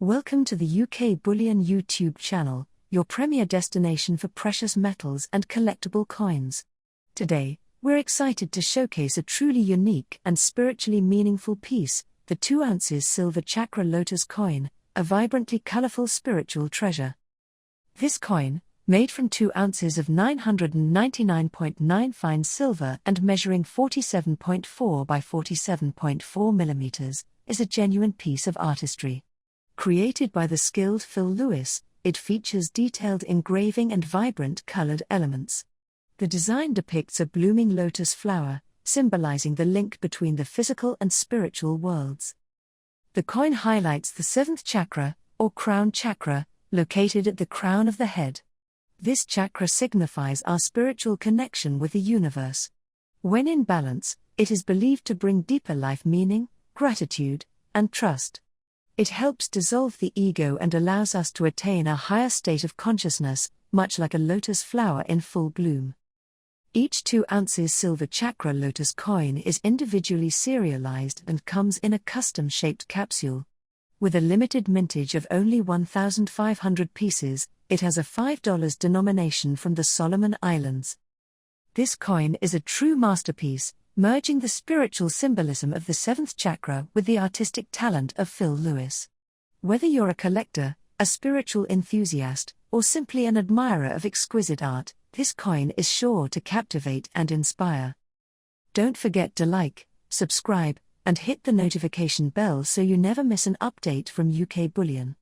Welcome to the UKBullion YouTube channel, your premier destination for precious metals and collectible coins. Today, we're excited to showcase a truly unique and spiritually meaningful piece, the 2 ounces silver chakra Lotus coin, a vibrantly colorful spiritual treasure. This coin, made from 2 ounces of 999.9 fine silver and measuring 47.4 by 47.4 millimeters, is a genuine piece of artistry. Created by the skilled Phil Lewis, it features detailed engraving and vibrant colored elements. The design depicts a blooming lotus flower, symbolizing the link between the physical and spiritual worlds. The coin highlights the 7th chakra, or Crown Chakra, located at the crown of the head. This chakra signifies our spiritual connection with the universe. When in balance, it is believed to bring deeper life meaning, gratitude, and trust. It helps dissolve the ego and allows us to attain a higher state of consciousness, much like a lotus flower in full bloom. Each 2 ounces silver chakra lotus coin is individually serialized and comes in a custom-shaped capsule. With a limited mintage of only 1,500 pieces, it has a $5 denomination from the Solomon Islands. This coin is a true masterpiece, merging the spiritual symbolism of the 7th chakra with the artistic talent of Phil Lewis. Whether you're a collector, a spiritual enthusiast, or simply an admirer of exquisite art, this coin is sure to captivate and inspire. Don't forget to like, subscribe, and hit the notification bell so you never miss an update from UKBullion.